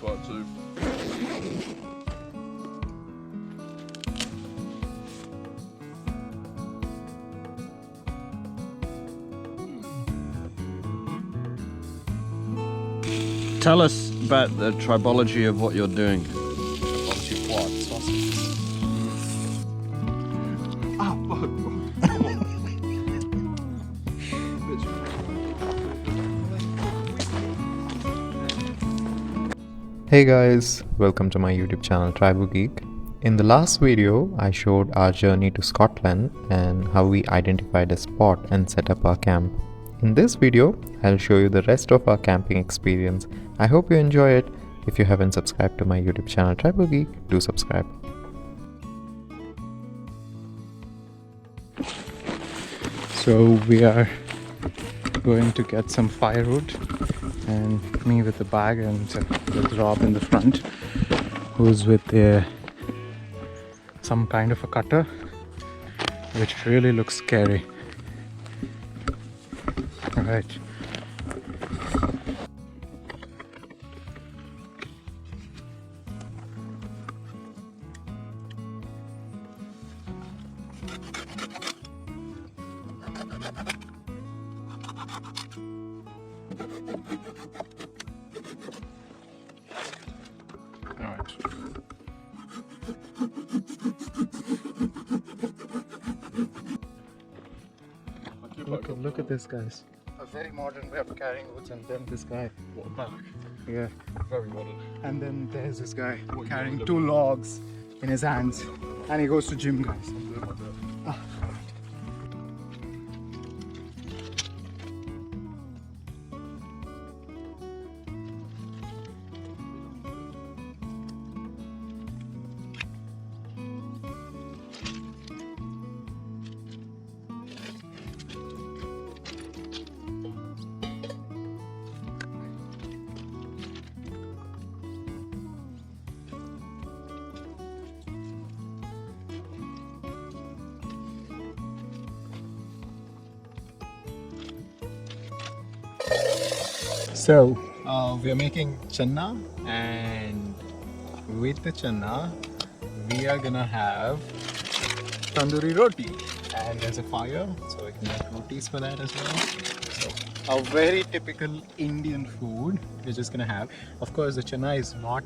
bonfire too. Tell us about the tribology of what you're doing. Hey guys, welcome to my YouTube channel Tribal Geek. In the last video, I showed our journey to Scotland and how we identified a spot and set up our camp. In this video, I'll show you the rest of our camping experience. I hope you enjoy it. If you haven't subscribed to my YouTube channel Tribal Geek, do subscribe. So we are going to get some firewood, and me with the bag and with Rob in the front, who's with some kind of a cutter which really looks scary. Alright. Look at this, guys. A very modern way of carrying woods, and then this guy. What a back. Yeah. Very modern. And then there's this guy carrying 2 logs in his hands, and he goes to gym, guys. So we are making channa, and with the channa we are gonna have tandoori roti, and there's a fire so we can make rotis for that as well. So a very typical Indian food we're just gonna have. Of course the channa is not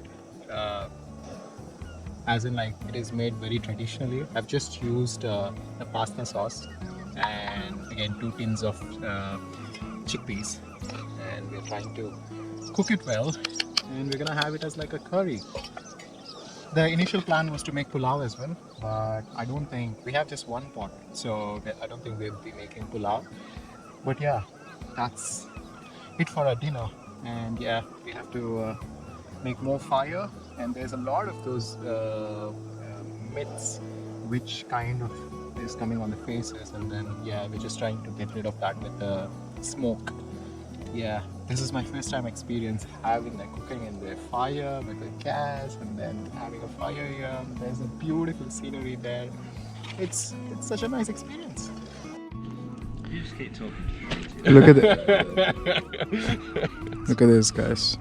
as in like it is made very traditionally. I've just used a pasta sauce and again 2 tins of chickpeas, and we're trying to cook it well, and we're gonna have it as like a curry. The initial plan was to make pulao as well, but I don't think we have just 1 pot, so I don't think we'll be making pulao. But yeah, that's it for our dinner, and yeah, we have to make more fire, and there's a lot of those myths which kind of is coming on the faces, and then yeah, we're just trying to get rid of that with the smoke. Yeah, this is my first time experience having like cooking in the fire with the gas, and then having a fire here. There's a beautiful scenery there. It's such a nice experience. You just keep talking. Look at it. Look at this, guys.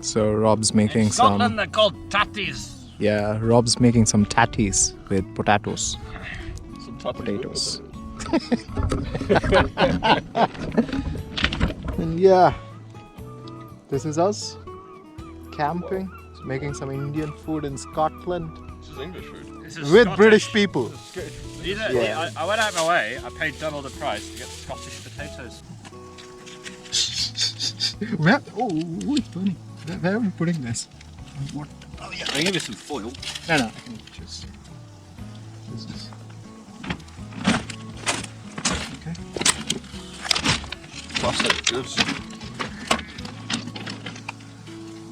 So Rob's making Scotland, they're called tatties. Yeah, Rob's making some tatties with potatoes. Some Potatoes. And yeah, this is us camping, making some Indian food in Scotland This is English food. This is with Scottish. British people. I went out of my way, I paid double the price to get Scottish potatoes. Where? Oh, it's funny. Where are we putting this? What? Oh yeah, I'll give you some foil. No, I can just. This is. Okay. Plastic goods.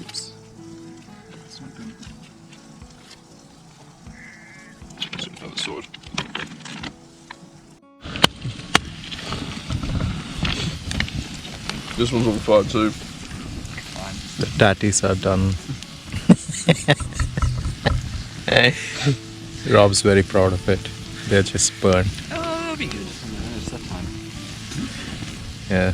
Oops. It's not good. Some kind of sword. This one's on fire too. The tatties are done. Rob's very proud of it. They're just burnt. Oh, that'll be good. It's that time. Yeah.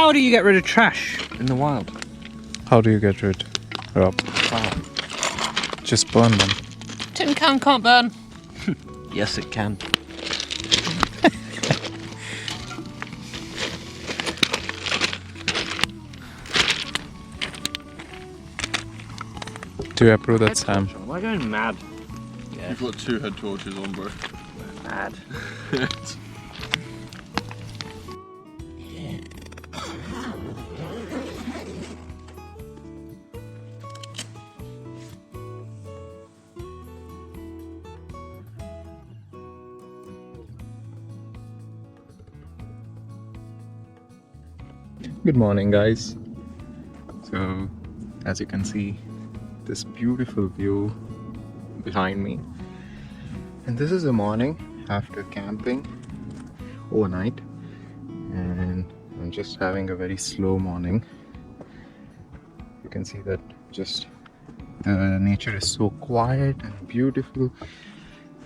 How do you get rid of trash in the wild? How do you get rid, Rob? Just burn them. Tin can can't burn. Yes, it can. Do you approve that, Sam? Am I going mad? Yeah. You've got 2 head torches on, bro. Mad. Good morning, guys. So, as you can see, this beautiful view behind me, and this is the morning after camping overnight, and I'm just having a very slow morning. You can see that just the nature is so quiet and beautiful,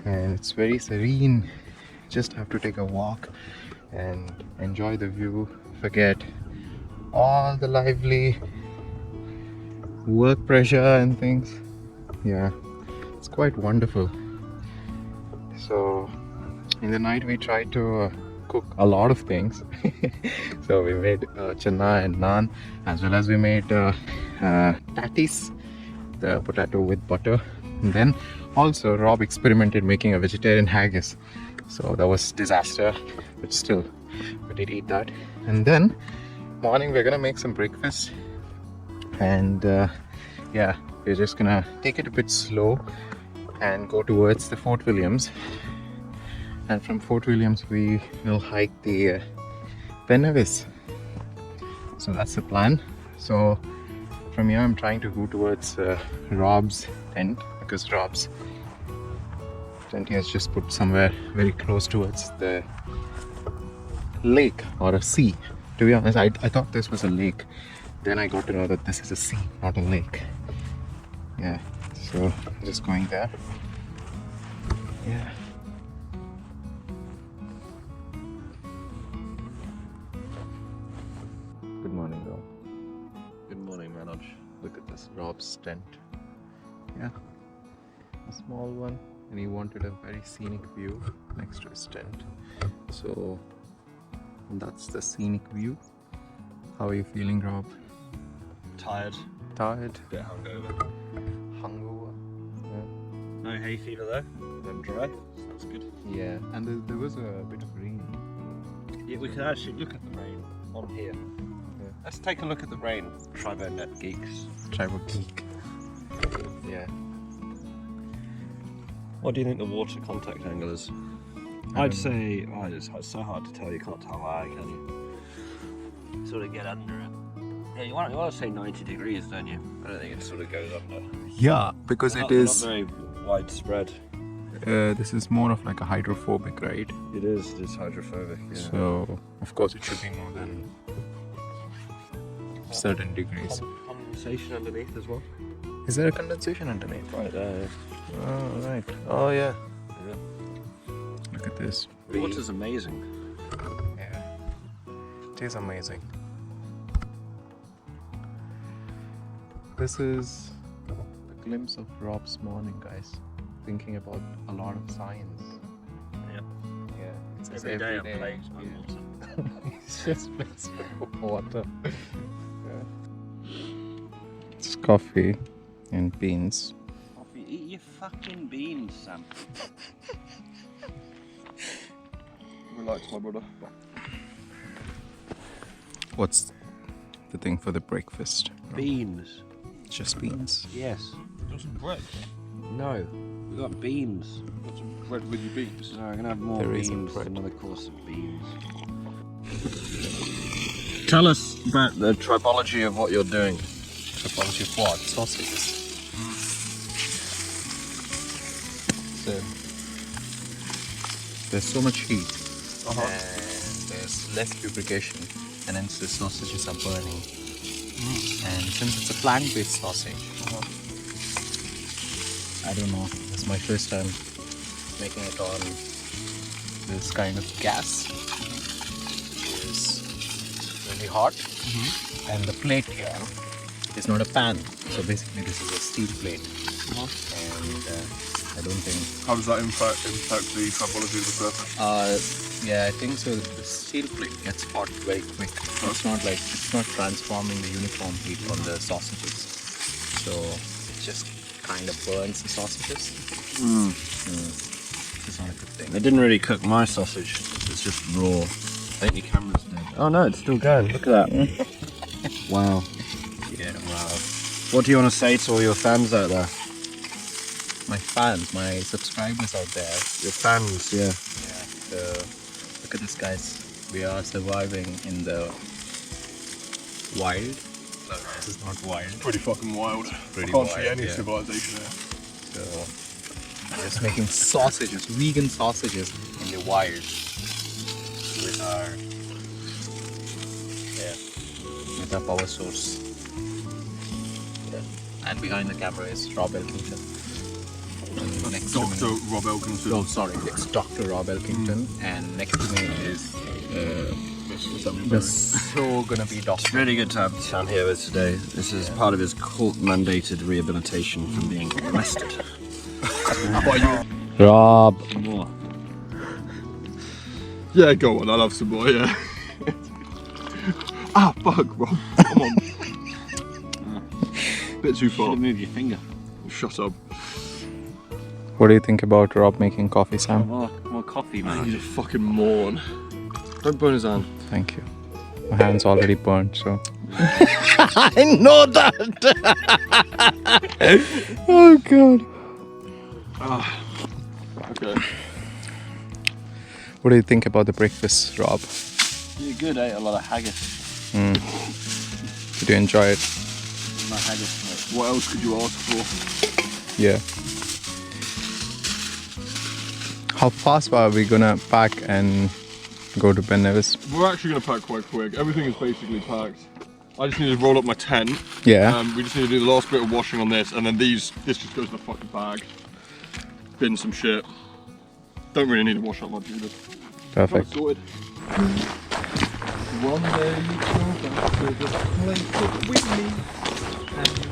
and it's very serene. Just have to take a walk and enjoy the view, forget all the lively work pressure and things. Yeah, it's quite wonderful. So in the night we tried to cook a lot of things. So we made chana and naan, as well as we made tatties, the potato with butter. And then also Rob experimented making a vegetarian haggis, so that was disaster, but still we did eat that. And then morning we're gonna make some breakfast, and yeah, we're just gonna take it a bit slow and go towards the Fort Williams, and from Fort Williams we will hike the Pennevis. So that's the plan. So from here I'm trying to go towards Rob's tent, because Rob's tent he has just put somewhere very close towards the lake or a sea. To be honest, I thought this was a lake. Then I got to know that this is a sea, not a lake. Yeah, so just going there. Yeah. Good morning, Rob. Good morning, Manoj. Look at this Rob's tent. Yeah, a small one, and he wanted a very scenic view next to his tent. So that's the scenic view. How are you feeling, Rob? Tired. Tired? Bit hungover. Hungover? Yeah. No hay fever though. I'm dry. So that's good. Yeah, and there was a bit of rain. Yeah, we can actually look at the rain on here. Yeah. Let's take a look at the rain. Tribo.net geeks. Tribal geek. Yeah. What do you think the water contact angle is? I'd say, it's so hard to tell. You can't tell why, can you? Sort of get under it. Yeah, you want to say 90 degrees, don't you? I don't think it sort of goes under. Yeah, because Not is. Not very widespread. This is more of like a hydrophobic, right? It is hydrophobic. Yeah. So, of course, it should be more than certain degrees. Condensation underneath as well. Is there a condensation underneath? Right there. Oh, right. Oh, yeah. Yeah. Look at this. The water's amazing. Yeah. It is amazing. This is a glimpse of Rob's morning, guys. Thinking about a lot of science. Yeah. Yeah. It's his Every day I'm everyday- plagued by yeah. water. It's just plays with water. Yeah. It's coffee and beans. Coffee. Eat your fucking beans, Sam. Relax, my brother. What's the thing for the breakfast? Beans. Just beans. Yes. Got some bread. No. We got beans. Got some bread with your beans. No, I'm gonna have more There is beans. bread. Another course of beans. Tell us about the tribology of what you're doing. Tripology of what? Sausages. So there's so much heat and there's less lubrication, and hence the sausages are burning. And since it's a plant-based sausage, I don't know, it's my first time making it on this kind of gas. It's very be hot. And the plate here is not a pan. So basically this is a steel plate. And I don't think... How does that impact the tribology of the surface? yeah, I think so. The steel plate gets hot very quick. It's not transforming the uniform heat on the sausages. So it just kind of burns the sausages. It's not a good thing. They didn't really cook my sausage. It's just raw. I think your camera's dead. Oh no, it's still going. Look at that. Wow. Yeah, wow. What do you want to say to all your fans out there? My fans, my subscribers out there. Your fans, yeah. Yeah. So look at this, guys. We are surviving in the wild. No, this is not wild. Pretty fucking wild. Pretty I can't see wild, any yeah. civilization here. So we're just making sausages, vegan sausages in the wild with our power source. Yeah. And behind the camera is Rob Elkington. And next to me- Dr. Rob Elkington. Oh, sorry, it's Dr. Rob Elkington, and next to me is the so gonna be Doctor. It's really good to have Sam here with today. This is part of his court-mandated rehabilitation from being arrested. Rob. Some more. Yeah, go on, I'll have some more, yeah. Ah, fuck, Rob. Come on. Bit too far. Move your finger. Shut up. What do you think about Rob making coffee, Sam? More coffee, He's man. a fucking moron. Don't burn his hand. Thank you. My hand's already burnt, so. I know that! Oh god. Okay. What do you think about the breakfast, Rob? You're good, ate a lot of haggis. Did you enjoy it? My haggis, mate. What else could you ask for? Yeah. How fast are we gonna pack and go to Ben Nevis? We're actually going to pack quite quick. Everything is basically packed. I just need to roll up my tent. Yeah. We just need to do the last bit of washing on this, and then this just goes in the fucking bag. Bin some shit. Don't really need to wash up my Judas. Perfect. Sorted. One day you go back to the place with me, and you